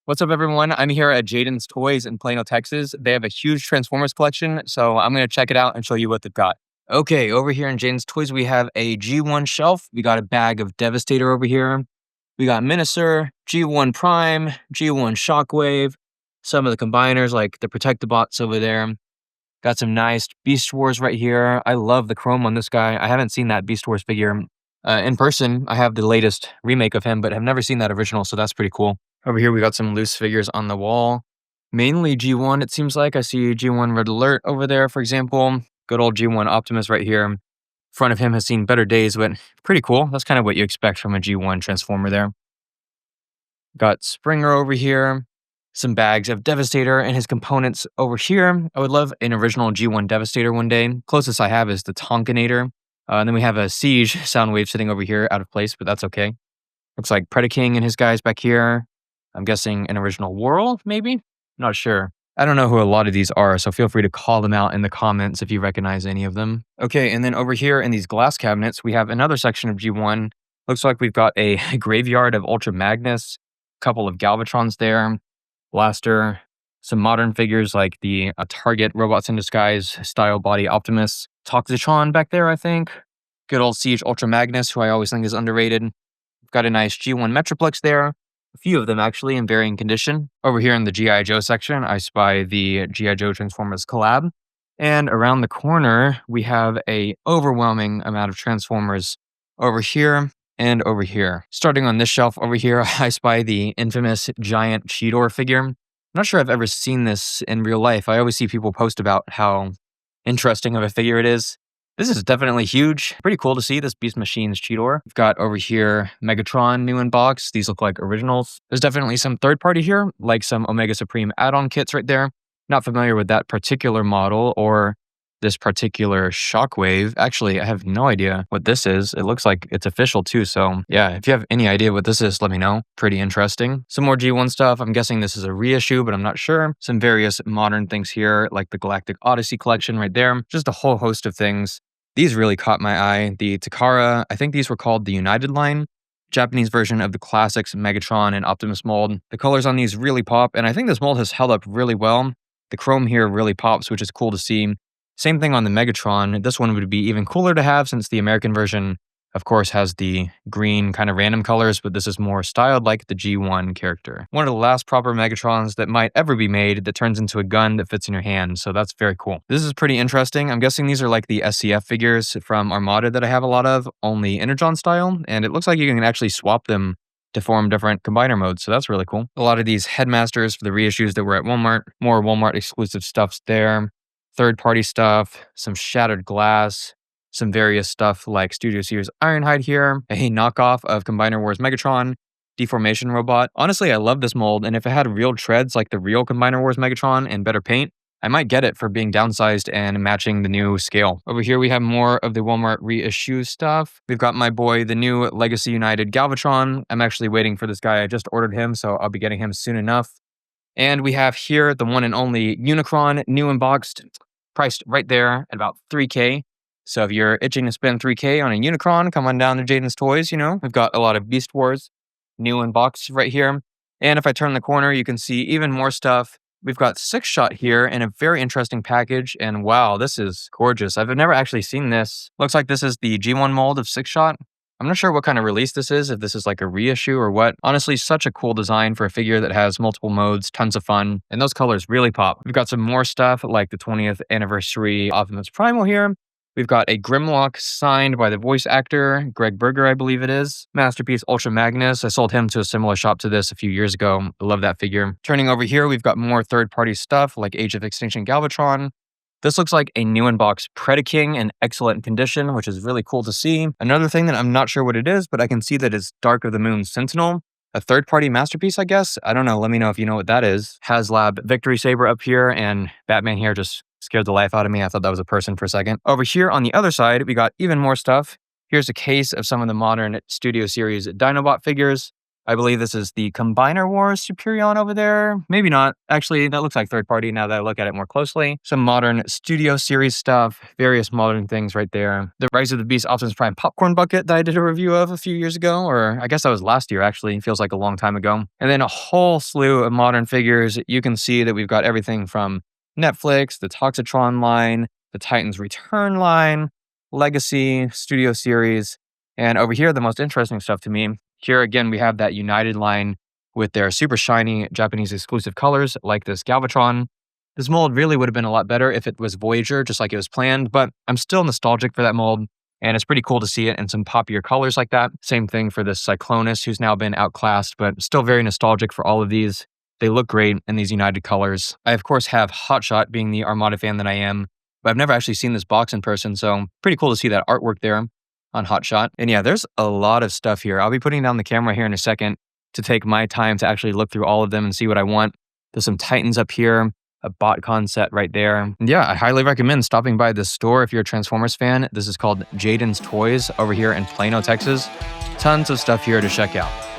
What's up, everyone? I'm here at Jayden's Toys in Plano, Texas. They have a huge Transformers collection, so I'm going to check it out and show you what they've got. Okay, over here in Jayden's Toys, we have a G1 shelf. We got a bag of Devastator over here. We got Minisaur, G1 Prime, G1 Shockwave, some of the combiners like the Protect-the-Bots over there. Got some nice Beast Wars right here. I love the chrome on this guy. I haven't seen that Beast Wars figure in person. I have the latest remake of him, but have never seen that original, so that's pretty cool. Over here, we got some loose figures on the wall. Mainly G1, it seems like. I see G1 Red Alert over there, for example. Good old G1 Optimus right here. Front of him has seen better days, but pretty cool. That's kind of what you expect from a G1 Transformer there. Got Springer over here. Some bags of Devastator and his components over here. I would love an original G1 Devastator one day. Closest I have is the Tonkinator. And then we have a Siege Soundwave sitting over here out of place, but that's okay. Looks like Predaking and his guys back here. I'm guessing an original Whirl, maybe? Not sure. I don't know who a lot of these are, so feel free to call them out in the comments if you recognize any of them. Okay, and then over here in these glass cabinets, we have another section of G1. Looks like we've got a graveyard of Ultra Magnus, a couple of Galvatrons there, Blaster, some modern figures like the Target Robots in Disguise style body Optimus, Toxitron back there, I think. Good old Siege Ultra Magnus, who I always think is underrated. We've got a nice G1 Metroplex there. A few of them actually in varying condition. Over here in the G.I. Joe section, I spy the G.I. Joe Transformers collab. And around the corner, we have a overwhelming amount of Transformers over here and over here. Starting on this shelf over here, I spy the infamous giant Cheetor figure. I'm not sure I've ever seen this in real life. I always see people post about how interesting of a figure it is. This is definitely huge. Pretty cool to see this Beast Machine's Cheetor. We've got over here Megatron new in box. These look like originals. There's definitely some third party here, like some Omega Supreme add-on kits right there. Not familiar with that particular model or this particular Shockwave. Actually, I have no idea what this is. It looks like it's official too. So yeah, if you have any idea what this is, let me know. Pretty interesting. Some more G1 stuff. I'm guessing this is a reissue, but I'm not sure. Some various modern things here, like the Galactic Odyssey collection right there. Just a whole host of things. These really caught my eye. The Takara, I think these were called the United line. Japanese version of the classics Megatron and Optimus mold. The colors on these really pop, and I think this mold has held up really well. The chrome here really pops, which is cool to see. Same thing on the Megatron. This one would be even cooler to have since the American version, of course, has the green kind of random colors, but this is more styled like the G1 character. One of the last proper Megatrons that might ever be made that turns into a gun that fits in your hand, so that's very cool. This is pretty interesting. I'm guessing these are like the SCF figures from Armada that I have a lot of, only Energon style, and it looks like you can actually swap them to form different combiner modes, so that's really cool. A lot of these headmasters for the reissues that were at Walmart, more Walmart exclusive stuffs there. Third-party stuff, some shattered glass, some various stuff like Studio Series Ironhide here, a knockoff of Combiner Wars Megatron, Deformation Robot. Honestly, I love this mold, and if it had real treads like the real Combiner Wars Megatron and better paint, I might get it for being downsized and matching the new scale. Over here, we have more of the Walmart reissue stuff. We've got my boy, the new Legacy United Galvatron. I'm actually waiting for this guy. I just ordered him, so I'll be getting him soon enough. And we have here the one and only Unicron, new in boxed, priced right there at about $3K. So if you're itching to spend $3K on a Unicron, come on down to Jayden's Toys, you know. We've got a lot of Beast Wars, new in box right here. And if I turn the corner, you can see even more stuff. We've got sixshot here in a very interesting package. And wow, this is gorgeous. I've never actually seen this. Looks like this is the G1 mold of sixshot. I'm not sure what kind of release this is, if this is like a reissue or what. Honestly, such a cool design for a figure that has multiple modes, tons of fun, and those colors really pop. We've got some more stuff like the 20th anniversary Optimus Primal here. We've got a Grimlock signed by the voice actor, Greg Berger, I believe it is. Masterpiece Ultra Magnus. I sold him to a similar shop to this a few years ago. I love that figure. Turning over here, we've got more third-party stuff like Age of Extinction Galvatron. This looks like a new in-box Predaking in excellent condition, which is really cool to see. Another thing that I'm not sure what it is, but I can see that it's Dark of the Moon Sentinel. A third-party masterpiece, I guess? I don't know. Let me know if you know what that is. HasLab Victory Saber up here, and Batman here just scared the life out of me. I thought that was a person for a second. Over here on the other side, we got even more stuff. Here's a case of some of the modern Studio Series Dinobot figures. I believe this is the Combiner Wars Superion over there. Maybe not. Actually, that looks like third party now that I look at it more closely. Some modern Studio Series stuff, various modern things right there. The Rise of the Beast Optimus Prime popcorn bucket that I did a review of a few years ago, or I guess that was last year actually. It feels like a long time ago. And then a whole slew of modern figures. You can see that we've got everything from Netflix, the Toxitron line, the Titans Return line, Legacy, Studio Series, and over here, the most interesting stuff to me. Here again, we have that United line with their super shiny Japanese exclusive colors like this Galvatron. This mold really would have been a lot better if it was Voyager, just like it was planned, but I'm still nostalgic for that mold, and it's pretty cool to see it in some poppier colors like that. Same thing for this Cyclonus, who's now been outclassed, but still very nostalgic for all of these. They look great in these United colors. I, of course, have Hotshot, being the Armada fan that I am, but I've never actually seen this box in person, so pretty cool to see that artwork there on Hotshot. And yeah, there's a lot of stuff here. I'll be putting down the camera here in a second to take my time to actually look through all of them and see what I want. There's some Titans up here, a BotCon set right there. And yeah, I highly recommend stopping by this store if you're a Transformers fan. This is called Jayden's Toys over here in Plano, Texas. Tons of stuff here to check out.